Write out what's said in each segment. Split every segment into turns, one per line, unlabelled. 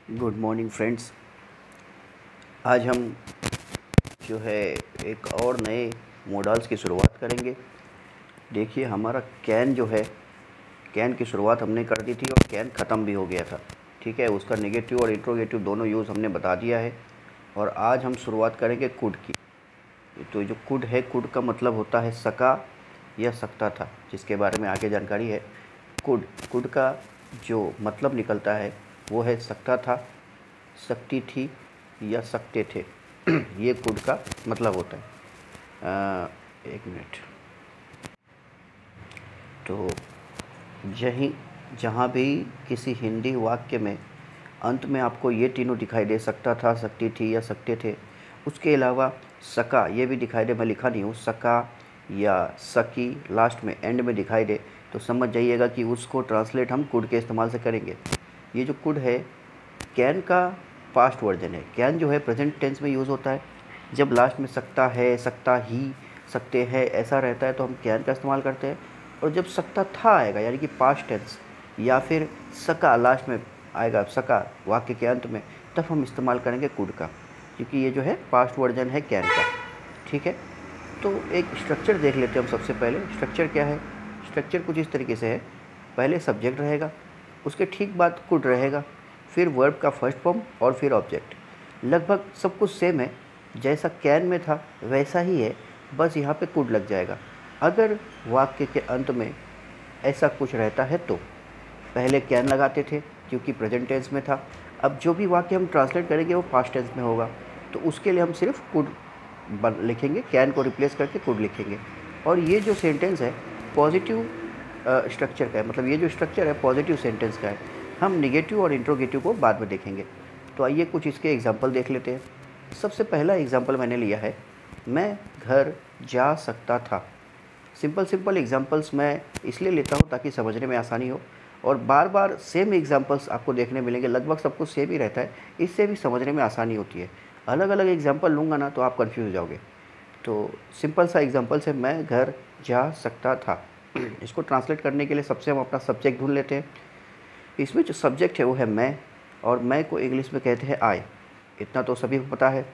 Good morning friends. आज हम जो है एक और नए मॉडल्स की शुरुआत करेंगे। देखिए हमारा कैन जो है, कैन की शुरुआत हमने कर दी थी और कैन ख़त्म भी हो गया था। ठीक है, उसका नेगेटिव और इंट्रोगेटिव दोनों यूज़ हमने बता दिया है। और आज हम शुरुआत करेंगे कुड की। तो जो कुड है, कुड का मतलब होता है सका या सकता था, जिसके बारे में आगे जानकारी है। कुड कुड का जो मतलब निकलता है वो है सकता था, सकती थी या सकते थे। ये कुड का मतलब होता है। एक मिनट। तो यहीं जहाँ भी किसी हिंदी वाक्य में अंत में आपको ये तीनों दिखाई दे, सकता था, सकती थी या सकते थे, उसके अलावा सका ये भी दिखाई दे, मैं लिखा नहीं हूँ, सका या सकी लास्ट में एंड में दिखाई दे, तो समझ जाइएगा कि उसको ट्रांसलेट हम कुड के इस्तेमाल से करेंगे। ये जो कुड है कैन का पास्ट वर्जन है। कैन जो है प्रेजेंट टेंस में यूज़ होता है। जब लास्ट में सकता है, सकता ही, सकते हैं ऐसा रहता है तो हम कैन का इस्तेमाल करते हैं। और जब सकता था आएगा यानी कि पास्ट टेंस, या फिर सका लास्ट में आएगा, सका वाक्य के अंत में, तब हम इस्तेमाल करेंगे कुड का, क्योंकि ये जो है पास्ट वर्जन है कैन का। ठीक है, तो एक स्ट्रक्चर देख लेते हैं हम। सबसे पहले स्ट्रक्चर क्या है? स्ट्रक्चर कुछ इस तरीके से है। पहले सब्जेक्ट रहेगा, उसके ठीक बाद कुड रहेगा, फिर वर्ब का फर्स्ट फॉर्म और फिर ऑब्जेक्ट। लगभग सब कुछ सेम है, जैसा कैन में था वैसा ही है, बस यहाँ पे कुड लग जाएगा। अगर वाक्य के अंत में ऐसा कुछ रहता है तो पहले कैन लगाते थे क्योंकि प्रेजेंट टेंस में था। अब जो भी वाक्य हम ट्रांसलेट करेंगे वो पास्ट टेंस में होगा, तो उसके लिए हम सिर्फ कुड लिखेंगे, कैन को रिप्लेस करके कुड लिखेंगे। और ये जो सेंटेंस है पॉजिटिव स्ट्रक्चर का है, मतलब ये जो स्ट्रक्चर है पॉजिटिव सेंटेंस का है। हम निगेटिव और इंट्रोगेटिव को बाद में देखेंगे। तो आइए कुछ इसके एग्जांपल देख लेते हैं। सबसे पहला एग्जांपल मैंने लिया है, मैं घर जा सकता था। सिंपल एग्जांपल्स मैं इसलिए लेता हूँ ताकि समझने में आसानी हो, और बार बार सेम एग्जांपल्स आपको देखने मिलेंगे, लगभग सब कुछ सेम ही रहता है, इससे भी समझने में आसानी होती है। अलग अलग एग्जांपल लूँगा ना तो आप कन्फ्यूज हो जाओगे। तो सिंपल सा एग्जांपल है, मैं घर जा सकता था। इसको ट्रांसलेट करने के लिए सबसे हम अपना सब्जेक्ट ढूंढ लेते हैं। इसमें जो सब्जेक्ट है वो है मैं, और मैं को इंग्लिश में कहते हैं आई, इतना तो सभी को पता है।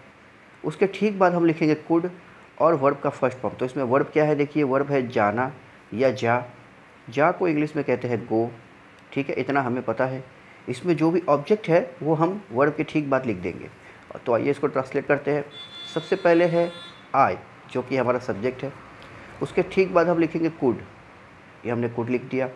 उसके ठीक बाद हम लिखेंगे कुड और वर्ब का फर्स्ट फॉर्म। तो इसमें वर्ब क्या है? देखिए वर्ब है जाना या जा। जा को इंग्लिश में कहते हैं गो। ठीक है, इतना हमें पता है। इसमें जो भी ऑब्जेक्ट है वो हम वर्ब के ठीक बाद लिख देंगे। तो आइए इसको ट्रांसलेट करते हैं। सबसे पहले है आई, जो कि हमारा सब्जेक्ट है। उसके ठीक बाद हम लिखेंगे कुड, ये हमने कुड लिख दिया।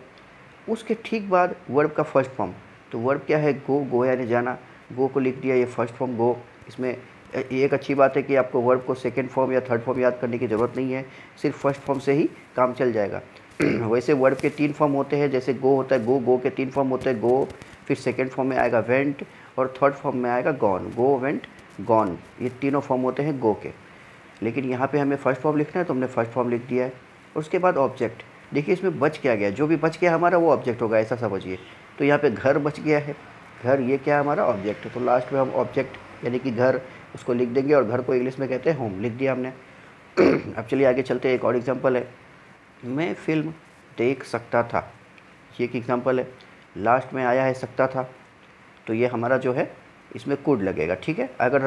उसके ठीक बाद वर्ब का फर्स्ट फॉर्म, तो वर्ब क्या है? गो, गो यानी जाना, गो को लिख दिया, ये फर्स्ट फॉर्म गो। इसमें एक अच्छी बात है कि आपको वर्ब को सेकंड फॉर्म या थर्ड फॉर्म याद करने की ज़रूरत नहीं है, सिर्फ फर्स्ट फॉर्म से ही काम चल जाएगा। वैसे वर्ब के 3 फॉर्म होते हैं, जैसे गो होता है गो, गो के 3 फॉर्म होते हैं, गो, फिर सेकेंड फॉर्म में आएगा वेंट, और थर्ड फॉर्म में आएगा गॉन। गो, वेंट, गॉन, ये तीनों फॉर्म होते हैं गो के। लेकिन यहाँ पे हमें फर्स्ट फॉर्म लिखना है तो हमने फर्स्ट फॉर्म लिख दिया है। उसके बाद ऑब्जेक्ट, देखिए इसमें बच क्या गया, जो भी बच गया हमारा वो ऑब्जेक्ट होगा, ऐसा समझिए। तो यहाँ पे घर बच गया है, घर ये क्या हमारा ऑब्जेक्ट है, तो लास्ट में हम ऑब्जेक्ट यानी कि घर उसको लिख देंगे, और घर को इंग्लिश में कहते हैं होम, लिख दिया हमने। अब चलिए आगे चलते हैं। एक और एग्जांपल है, मैं फिल्म देख सकता था। ये एक एग्जांपल है, लास्ट में आया है सकता था, तो ये हमारा जो है इसमें कुड लगेगा। ठीक है, अगर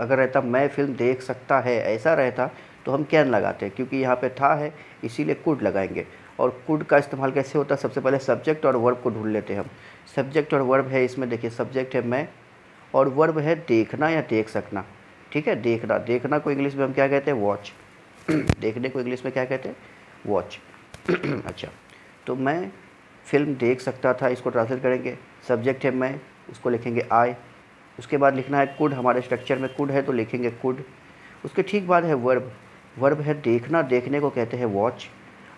रहता मैं फिल्म देख सकता है ऐसा रहता तो हम कैन लगाते हैं, क्योंकि यहाँ पे था है इसीलिए कुड लगाएंगे। और कुड का इस्तेमाल कैसे होता है? सबसे पहले सब्जेक्ट और वर्ब को ढूंढ लेते हैं हम। सब्जेक्ट और वर्ब है इसमें, देखिए सब्जेक्ट है मैं, और वर्ब है देखना या देख सकना। ठीक है, देखना, देखना को इंग्लिश में हम क्या कहते हैं? वॉच। देखने को इंग्लिश में क्या कहते हैं? वॉच। अच्छा, तो मैं फिल्म देख सकता था, इसको ट्रांसलेट करेंगे। सब्जेक्ट है मैं, उसको लिखेंगे आई। उसके बाद लिखना है कुड, हमारे स्ट्रक्चर में कुड है तो लिखेंगे कुड। उसके ठीक बाद है वर्ब, वर्ब है देखना, देखने को कहते हैं वॉच।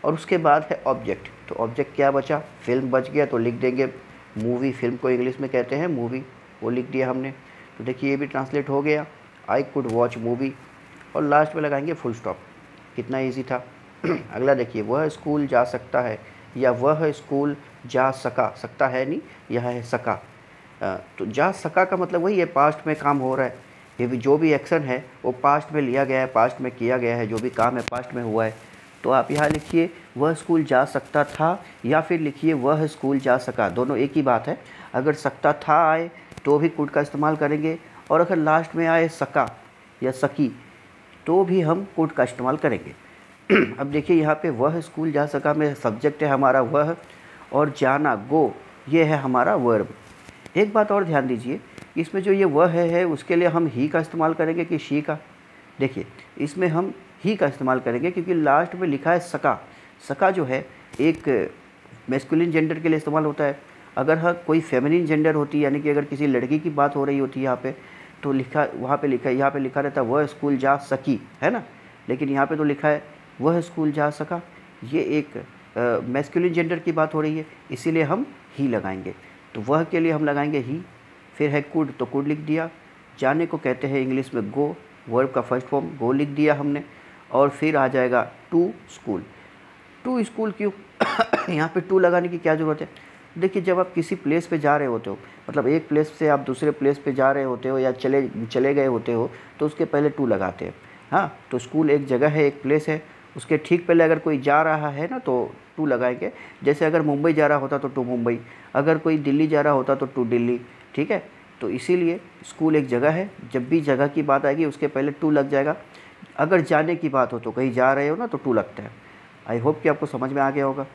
और उसके बाद है ऑब्जेक्ट, तो ऑब्जेक्ट क्या बचा? फिल्म बच गया तो लिख देंगे मूवी, फिल्म को इंग्लिश में कहते हैं मूवी, वो लिख दिया हमने। तो देखिए ये भी ट्रांसलेट हो गया, आई कुड वॉच मूवी। और लास्ट में लगाएंगे फुल स्टॉप। कितना ईजी था। अगला देखिए, वह स्कूल जा सकता है, या वह स्कूल जा सका, सकता है नहीं, यह है सका। तो जा सका का मतलब वही है, पास्ट में काम हो रहा है। ये भी जो भी एक्शन है वो पास्ट में लिया गया है, पास्ट में किया गया है, जो भी काम है पास्ट में हुआ है। तो आप यहाँ लिखिए वह स्कूल जा सकता था, या फिर लिखिए वह स्कूल जा सका, दोनों एक ही बात है। अगर सकता था आए तो भी कुड का इस्तेमाल करेंगे, और अगर लास्ट में आए सका या सकी तो भी हम कुड का इस्तेमाल करेंगे। अब देखिए यहाँ पे वह स्कूल जा सका में सब्जेक्ट है हमारा वह, और जाना गो ये है हमारा वर्ब। एक बात और ध्यान दीजिए, इसमें जो ये वह है उसके लिए हम ही का इस्तेमाल करेंगे कि शी का। देखिए इसमें हम ही का इस्तेमाल करेंगे क्योंकि लास्ट में लिखा है सका। सका जो है एक मैस्कुलिन जेंडर के लिए इस्तेमाल होता है। अगर हाँ कोई फेमिनिन जेंडर होती है, यानी कि अगर किसी लड़की की बात हो रही होती है यहाँ पे, तो लिखा वहाँ पे लिखा, यहाँ पे लिखा रहता है वह स्कूल जा सकी, है ना, लेकिन यहाँ पे तो लिखा है वह स्कूल जा सका। ये एक मैस्कुलिन जेंडर की बात हो रही है, इसीलिए हम ही लगाएंगे। तो वह के लिए हम लगाएंगे ही। फिर है कुड, तो कुड लिख दिया। जाने को कहते हैं इंग्लिश में गो, वर्ब का फर्स्ट फॉर्म गो लिख दिया हमने। और फिर आ जाएगा टू स्कूल। टू स्कूल क्यों यहाँ पे टू लगाने की क्या ज़रूरत है? देखिए जब आप किसी प्लेस पे जा रहे होते हो, मतलब एक प्लेस से आप दूसरे प्लेस पे जा रहे होते हो या चले गए होते हो, तो उसके पहले टू लगाते हैं। हाँ, तो स्कूल एक जगह है, एक प्लेस है, उसके ठीक पहले अगर कोई जा रहा है ना तो टू लगाएंगे। जैसे अगर मुंबई जा रहा होता तो टू मुंबई, अगर कोई दिल्ली जा रहा होता तो टू दिल्ली, ठीक है। तो इसीलिए स्कूल एक जगह है, जब भी जगह की बात आएगी उसके पहले टू लग जाएगा। अगर जाने की बात हो तो कहीं जा रहे हो ना तो टू लगता है। आई होप कि आपको समझ में आ गया होगा।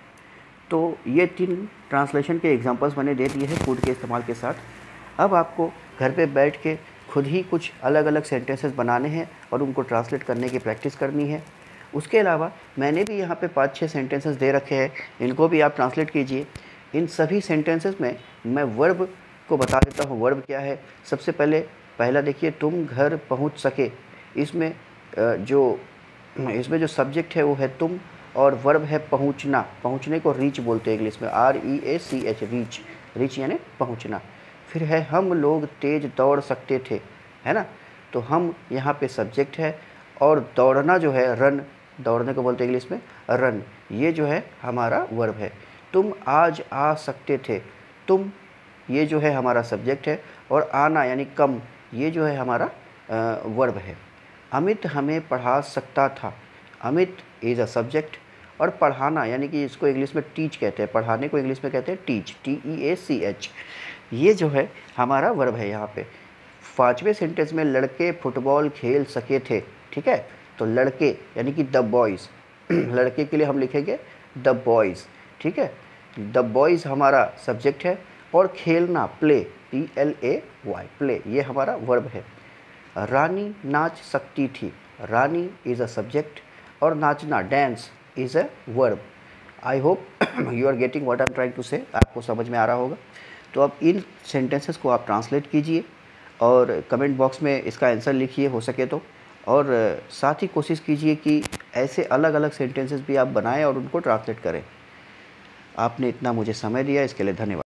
तो ये 3 ट्रांसलेशन के एग्जांपल्स मैंने दे दिए हैं कुड के इस्तेमाल के साथ। अब आपको घर पे बैठ के खुद ही कुछ अलग अलग सेंटेंसेस बनाने हैं और उनको ट्रांसलेट करने की प्रैक्टिस करनी है। उसके अलावा मैंने भी यहाँ पे 5-6 सेंटेंसेस दे रखे हैं, इनको भी आप ट्रांसलेट कीजिए। इन सभी सेंटेंसेस में मैं वर्ब को बता देता हूँ। वर्ब क्या है? सबसे पहला देखिए, तुम घर पहुँच सके। इसमें जो सब्जेक्ट है वो है तुम, और वर्ब है पहुंचना। पहुंचने को रीच बोलते हैं इंग्लिश में, REACH, रीच। रीच यानी पहुंचना। फिर है हम लोग तेज दौड़ सकते थे, है ना। तो हम यहाँ पे सब्जेक्ट है, और दौड़ना जो है रन, दौड़ने को बोलते हैं इंग्लिश में रन, ये जो है हमारा वर्ब है। तुम आज आ सकते थे, तुम ये जो है हमारा सब्जेक्ट है, और आना यानी कम, ये जो है हमारा वर्ब है। अमित हमें पढ़ा सकता था, अमित इज़ अ सब्जेक्ट, और पढ़ाना यानी कि इसको इंग्लिश में टीच कहते हैं, पढ़ाने को इंग्लिश में कहते हैं टीच, TEACH, ये जो है हमारा वर्ब है यहाँ पे। 5वें सेंटेंस में लड़के फुटबॉल खेल सके थे, ठीक है। तो लड़के यानी कि द बॉयज़, लड़के के लिए हम लिखेंगे द बॉयज़, ठीक है। द बॉयज़ हमारा सब्जेक्ट है, और खेलना प्ले, PLAY, प्ले, ये हमारा वर्ब है। रानी नाच सकती थी, रानी इज़ अ सब्जेक्ट, और नाचना dance is a verb. I hope you are getting what I am trying to say. आपको समझ में आ रहा होगा। तो अब इन सेंटेंसेस को आप ट्रांसलेट कीजिए और कमेंट बॉक्स में इसका आंसर लिखिए हो सके तो, और साथ ही कोशिश कीजिए कि ऐसे अलग अलग सेंटेंसेस भी आप बनाएं और उनको ट्रांसलेट करें। आपने इतना मुझे समय दिया, इसके लिए धन्यवाद।